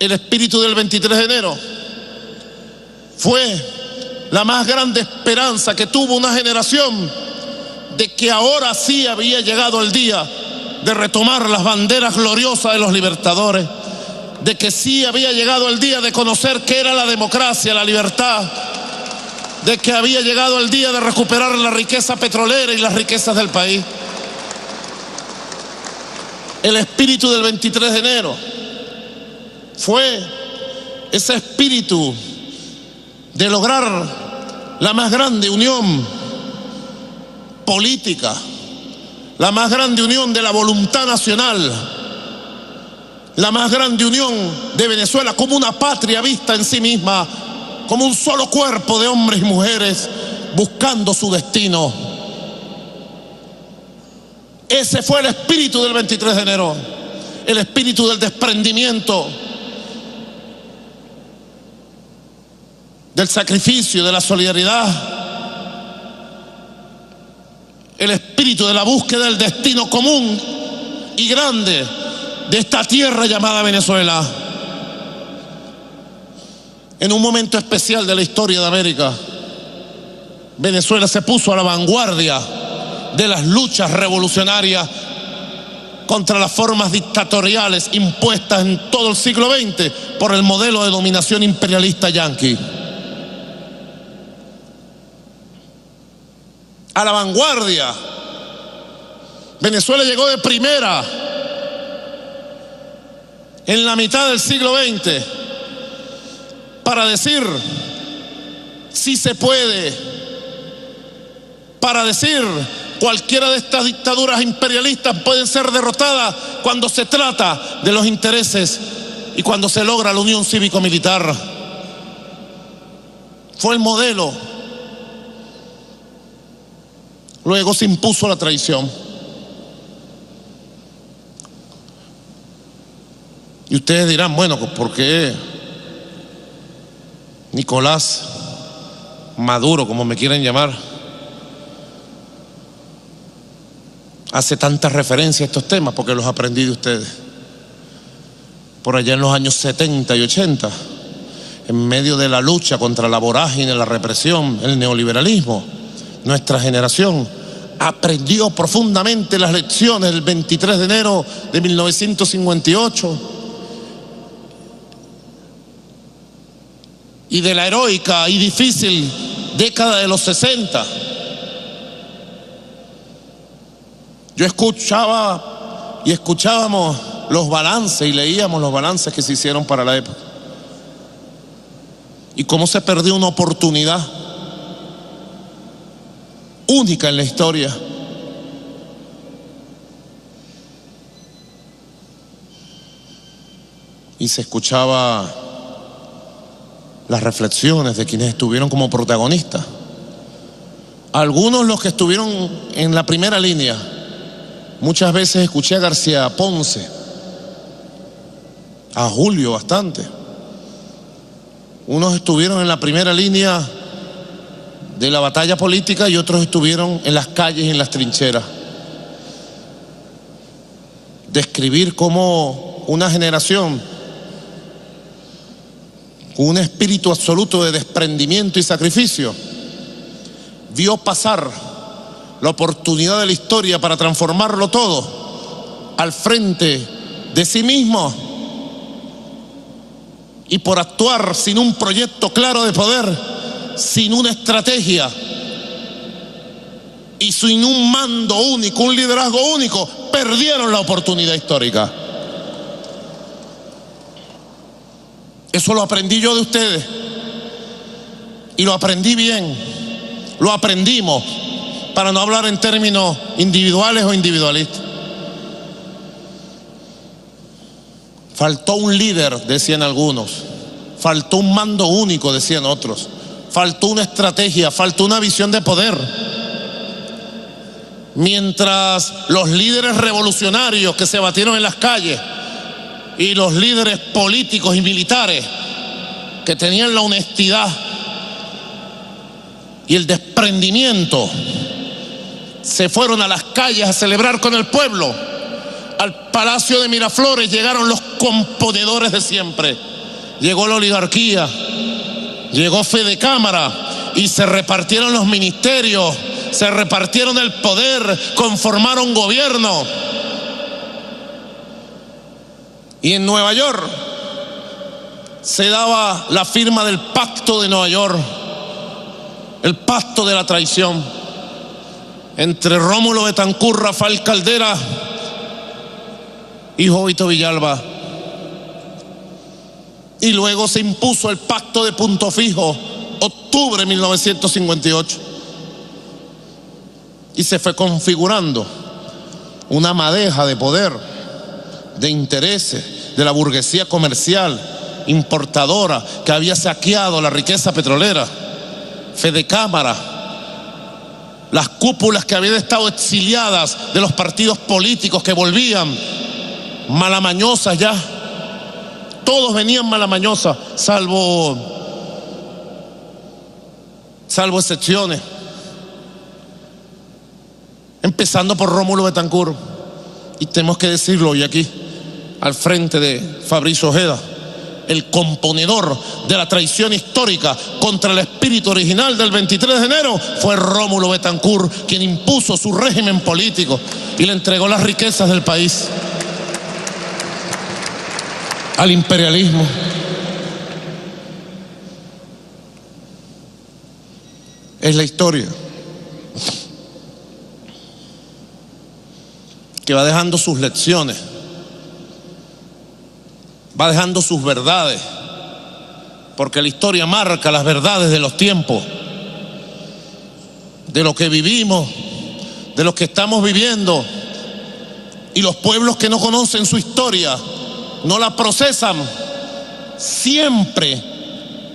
el espíritu del 23 de enero fue la más grande esperanza que tuvo una generación de que ahora sí había llegado el día de retomar las banderas gloriosas de los libertadores, de que sí había llegado el día de conocer qué era la democracia, la libertad, de que había llegado el día de recuperar la riqueza petrolera y las riquezas del país. El espíritu del 23 de enero fue ese espíritu de lograr la más grande unión política, la más grande unión de la voluntad nacional, la más grande unión de Venezuela como una patria vista en sí misma, como un solo cuerpo de hombres y mujeres buscando su destino. Ese fue el espíritu del 23 de enero, el espíritu del desprendimiento, del sacrificio, de la solidaridad, el espíritu de la búsqueda del destino común y grande de esta tierra llamada Venezuela. En un momento especial de la historia de América, Venezuela se puso a la vanguardia de las luchas revolucionarias contra las formas dictatoriales impuestas en todo el siglo XX por el modelo de dominación imperialista yanqui. A la vanguardia. Venezuela llegó de primera en la mitad del siglo XX para decir sí se puede, para decir cualquiera de estas dictaduras imperialistas pueden ser derrotadas cuando se trata de los intereses y cuando se logra la unión cívico-militar. Fue el modelo. Luego se impuso la traición. Y ustedes dirán, bueno, ¿por qué Nicolás Maduro, como me quieren llamar, hace tanta referencia a estos temas? Porque los aprendí de ustedes. Por allá en los años 70 y 80, en medio de la lucha contra la vorágine, la represión, el neoliberalismo, nuestra generación aprendió profundamente las lecciones del 23 de enero de 1958 y de la heroica y difícil década de los 60. Yo escuchaba y escuchábamos los balances y leíamos los balances que se hicieron para la época y cómo se perdió una oportunidad única en la historia. Y se escuchaba las reflexiones de quienes estuvieron como protagonistas. Algunos los que estuvieron en la primera línea. Muchas veces escuché a García Ponce, a Julio bastante. Unos estuvieron en la primera línea de la batalla política y otros estuvieron en las calles y en las trincheras. Describir cómo una generación con un espíritu absoluto de desprendimiento y sacrificio vio pasar la oportunidad de la historia para transformarlo todo al frente de sí mismo, y por actuar sin un proyecto claro de poder, sin una estrategia y sin un mando único, un liderazgo único, perdieron la oportunidad histórica. Eso lo aprendí yo de ustedes y lo aprendí bien, lo aprendimos, para no hablar en términos individuales o individualistas. Faltó un líder, decían algunos, faltó un mando único, decían otros, faltó una estrategia, faltó una visión de poder. Mientras los líderes revolucionarios que se batieron en las calles y los líderes políticos y militares que tenían la honestidad y el desprendimiento se fueron a las calles a celebrar con el pueblo, al Palacio de Miraflores llegaron los componedores de siempre. Llegó la oligarquía, llegó Fede Cámara y se repartieron los ministerios, se repartieron el poder, conformaron gobierno. Y en Nueva York se daba la firma del Pacto de Nueva York, el pacto de la traición entre Rómulo Betancourt, Rafael Caldera y Jovito Villalba. Y luego se impuso el pacto de Punto Fijo, octubre de 1958. Y se fue configurando una madeja de poder, de intereses, de la burguesía comercial, importadora, que había saqueado la riqueza petrolera. Fede Cámara, las cúpulas que habían estado exiliadas de los partidos políticos que volvían malamañosas ya. Todos venían malamañosas, salvo excepciones. Empezando por Rómulo Betancourt. Y tenemos que decirlo hoy aquí, al frente de Fabricio Ojeda, el componedor de la traición histórica contra el espíritu original del 23 de enero fue Rómulo Betancourt, quien impuso su régimen político y le entregó las riquezas del país al imperialismo. Es la historia que va dejando sus lecciones, va dejando sus verdades, porque la historia marca las verdades de los tiempos, de lo que vivimos, de lo que estamos viviendo. Y los pueblos que no conocen su historia, no la procesan, siempre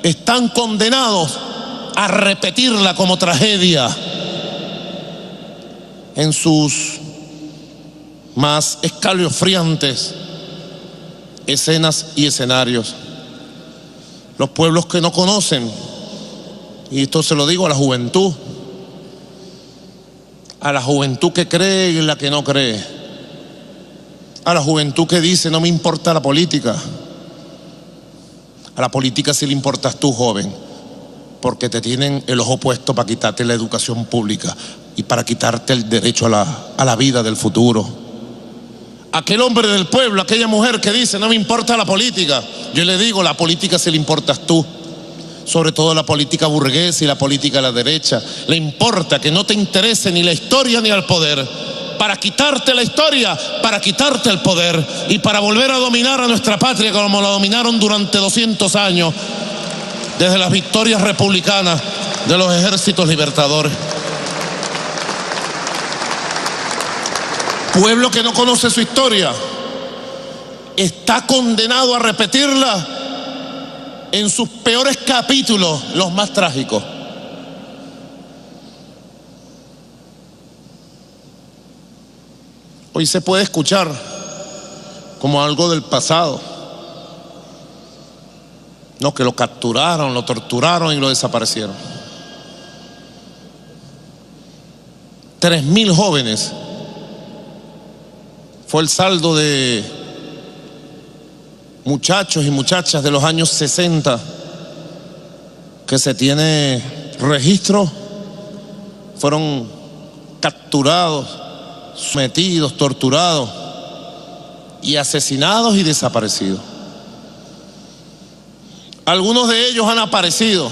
están condenados a repetirla como tragedia en sus más escalofriantes escenas y escenarios. Los pueblos que no conocen, y esto se lo digo a la juventud que cree y la que no cree, a la juventud que dice no me importa la política. A la política sí le importas tú, joven, porque te tienen el ojo puesto para quitarte la educación pública y para quitarte el derecho a la vida del futuro. Aquel hombre del pueblo, aquella mujer que dice no me importa la política, yo le digo, la política sí le importas tú, sobre todo la política burguesa y la política de la derecha. Le importa que no te interese ni la historia ni el poder, para quitarte la historia, para quitarte el poder y para volver a dominar a nuestra patria como la dominaron durante 200 años, desde las victorias republicanas de los ejércitos libertadores. Pueblo que no conoce su historia está condenado a repetirla en sus peores capítulos, los más trágicos. Hoy se puede escuchar como algo del pasado. No, que lo capturaron, lo torturaron y lo desaparecieron. 3.000 jóvenes fue el saldo de muchachos y muchachas de los años 60 que se tiene registro, fueron capturados, sometidos, torturados y asesinados y desaparecidos. Algunos de ellos han aparecido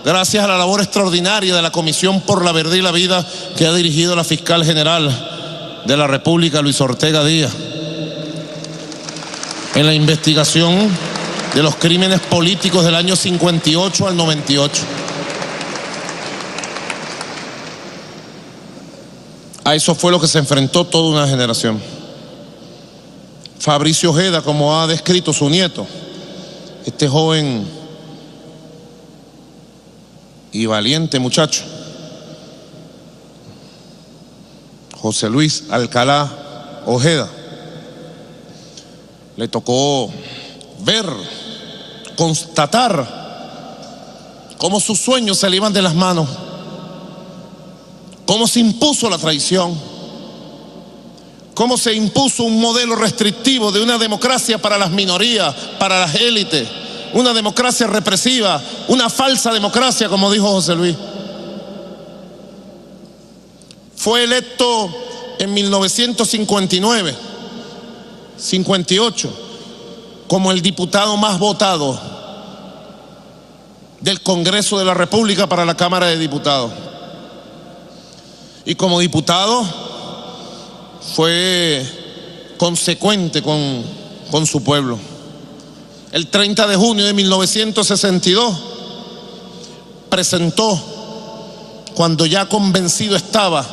gracias a la labor extraordinaria de la Comisión por la Verdad y la Vida que ha dirigido la fiscal general de la República, Luis Ortega Díaz, en la investigación de los crímenes políticos del año 58 al 98. A eso fue lo que se enfrentó toda una generación. Fabricio Ojeda, como ha descrito su nieto, este joven y valiente muchacho, José Luis Alcalá Ojeda, le tocó ver, constatar cómo sus sueños se le iban de las manos, cómo se impuso la traición, cómo se impuso un modelo restrictivo de una democracia para las minorías, para las élites, una democracia represiva, una falsa democracia, como dijo José Luis. Fue electo en 1959, 58, como el diputado más votado del Congreso de la República para la Cámara de Diputados. Y como diputado fue consecuente con su pueblo. El 30 de junio de 1962 presentó, cuando ya convencido estaba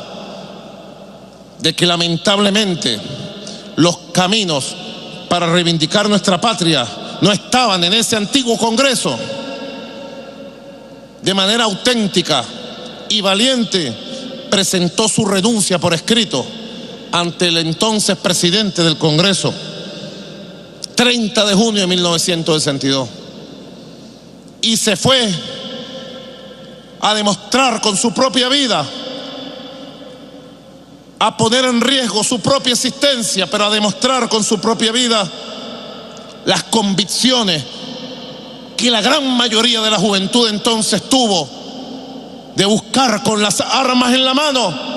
de que lamentablemente los caminos para reivindicar nuestra patria no estaban en ese antiguo Congreso, de manera auténtica y valiente presentó su renuncia por escrito ante el entonces presidente del Congreso, 30 de junio de 1962, y se fue a demostrar con su propia vida, a poner en riesgo su propia existencia, pero a demostrar con su propia vida las convicciones que la gran mayoría de la juventud entonces tuvo de buscar con las armas en la mano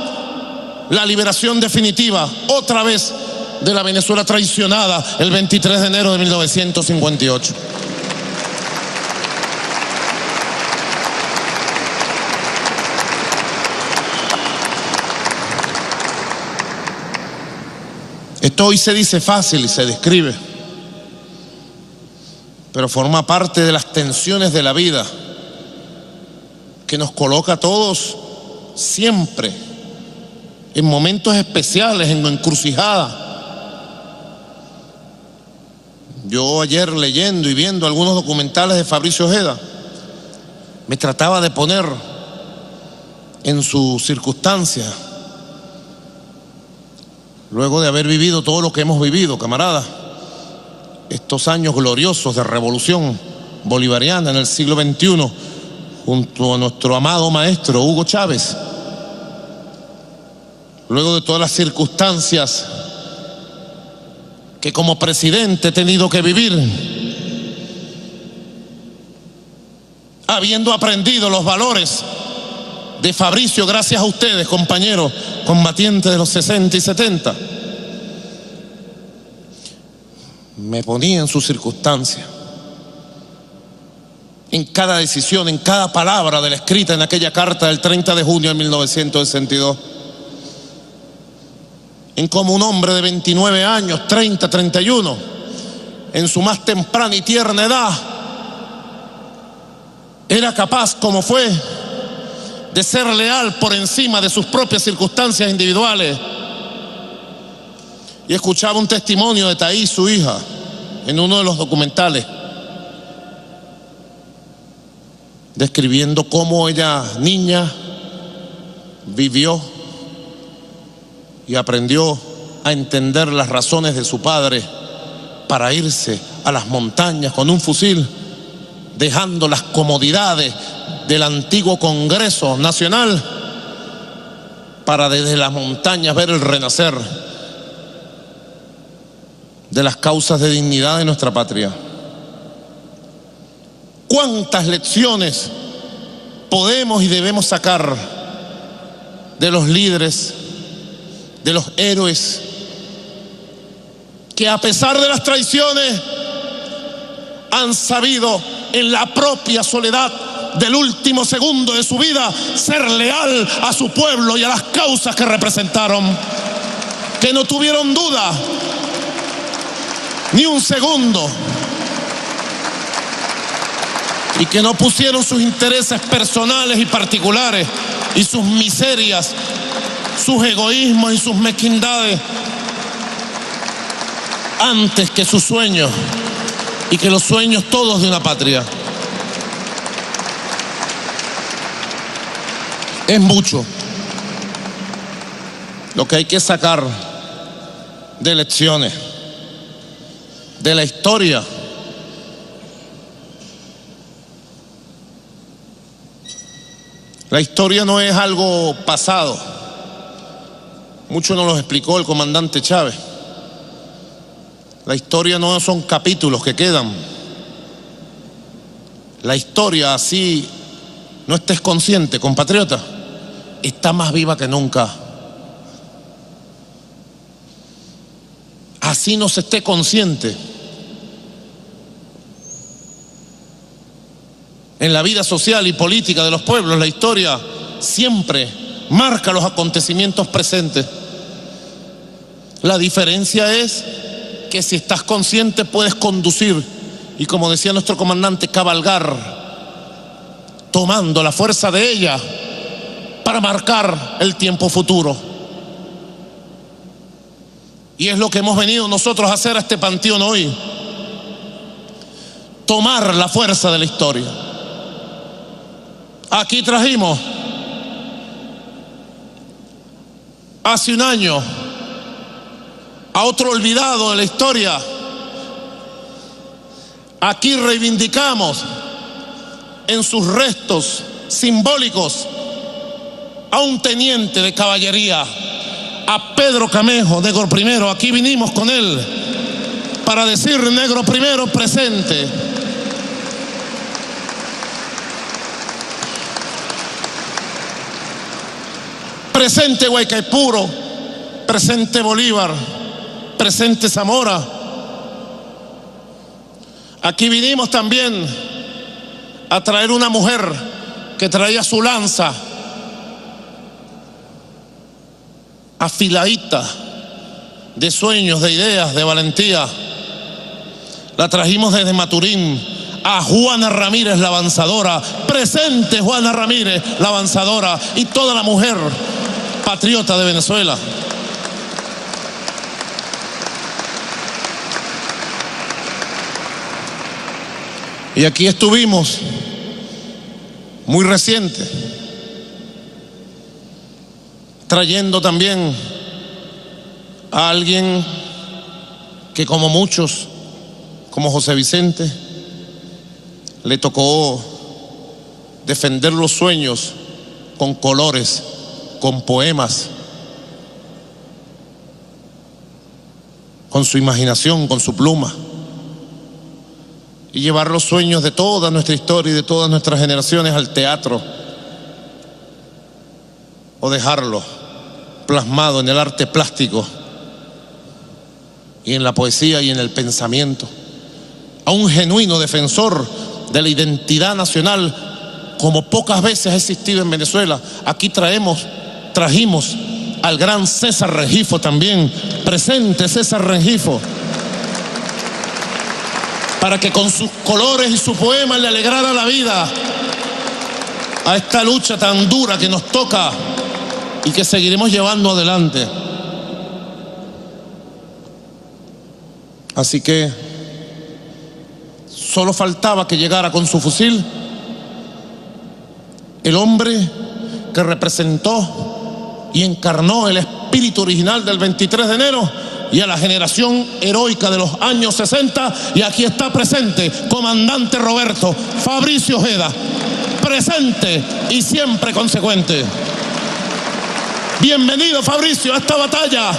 la liberación definitiva, otra vez, de la Venezuela traicionada el 23 de enero de 1958. Esto hoy se dice fácil y se describe, pero forma parte de las tensiones de la vida que nos coloca a todos siempre en momentos especiales, en una encrucijada. Yo ayer, leyendo y viendo algunos documentales de Fabricio Ojeda, me trataba de poner en sus circunstancias, luego de haber vivido todo lo que hemos vivido, camaradas, estos años gloriosos de revolución bolivariana en el siglo XXI, junto a nuestro amado maestro Hugo Chávez, luego de todas las circunstancias que como presidente he tenido que vivir, habiendo aprendido los valores de Fabricio gracias a ustedes, compañeros combatientes de los 60 y 70, me ponía en sus circunstancias, en cada decisión, en cada palabra de la escrita en aquella carta del 30 de junio de 1962, en cómo un hombre de 29 años, 30, 31, en su más temprana y tierna edad, era capaz, como fue, de ser leal por encima de sus propias circunstancias individuales. Y escuchaba un testimonio de Thaís, su hija, en uno de los documentales, describiendo cómo ella, niña, vivió y aprendió a entender las razones de su padre para irse a las montañas con un fusil, dejando las comodidades del antiguo Congreso Nacional para desde las montañas ver el renacer de las causas de dignidad de nuestra patria. ¿Cuántas lecciones podemos y debemos sacar de los líderes, de los héroes, que a pesar de las traiciones han sabido en la propia soledad del último segundo de su vida ser leal a su pueblo y a las causas que representaron, que no tuvieron duda ni un segundo y que no pusieron sus intereses personales y particulares y sus miserias, sus egoísmos y sus mezquindades antes que sus sueños y que los sueños todos de una patria. Es mucho lo que hay que sacar de lecciones de la historia. La historia no es algo pasado. Mucho nos lo explicó el comandante Chávez. La historia no son capítulos que quedan. La historia, así no estés consciente, compatriota, está más viva que nunca. Así no se esté consciente. En la vida social y política de los pueblos, la historia siempre marca los acontecimientos presentes. La diferencia es que si estás consciente puedes conducir y, como decía nuestro comandante, cabalgar, tomando la fuerza de ella para marcar el tiempo futuro. Y es lo que hemos venido nosotros a hacer a este panteón hoy: tomar la fuerza de la historia. Aquí trajimos hace un año a otro olvidado de la historia. Aquí reivindicamos en sus restos simbólicos a un teniente de caballería, a Pedro Camejo, Negro Primero. Aquí vinimos con él para decir: Negro Primero presente. Presente Guaycaipuro, presente Bolívar, presente Zamora. Aquí vinimos también a traer una mujer que traía su lanza afiladita, de sueños, de ideas, de valentía. La trajimos desde Maturín, a Juana Ramírez, la avanzadora. Presente Juana Ramírez, la avanzadora, y toda la mujer patriota de Venezuela. Y aquí estuvimos muy reciente, trayendo también a alguien que, como muchos, como José Vicente, le tocó defender los sueños con colores, con poemas, con su imaginación, con su pluma, y llevar los sueños de toda nuestra historia y de todas nuestras generaciones al teatro, o dejarlo plasmado en el arte plástico y en la poesía y en el pensamiento. A un genuino defensor de la identidad nacional, como pocas veces ha existido en Venezuela. Aquí trajimos al gran César Rengifo también. Presente César Rengifo, para que con sus colores y su poema le alegrara la vida a esta lucha tan dura que nos toca y que seguiremos llevando adelante. Así que solo faltaba que llegara con su fusil el hombre que representó y encarnó el espíritu original del 23 de enero y a la generación heroica de los años 60. Y aquí está presente comandante Roberto Fabricio Ojeda, presente y siempre consecuente. Bienvenido, Fabricio, a esta batalla.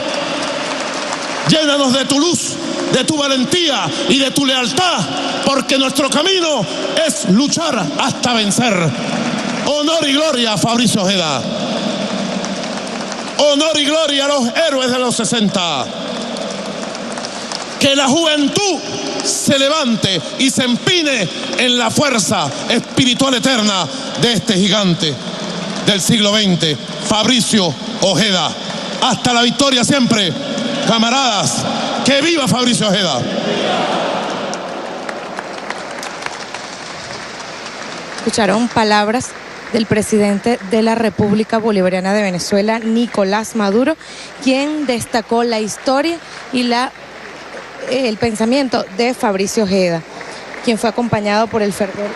Llénanos de tu luz, de tu valentía y de tu lealtad, porque nuestro camino es luchar hasta vencer. Honor y gloria a Fabricio Ojeda. Honor y gloria a los héroes de los 60. Que la juventud se levante y se empine en la fuerza espiritual eterna de este gigante del siglo XX, Fabricio Ojeda. Hasta la victoria siempre, camaradas. ¡Que viva Fabricio Ojeda! Escucharon palabras del presidente de la República Bolivariana de Venezuela, Nicolás Maduro, quien destacó la historia y el pensamiento de Fabricio Ojeda, quien fue acompañado por el fervor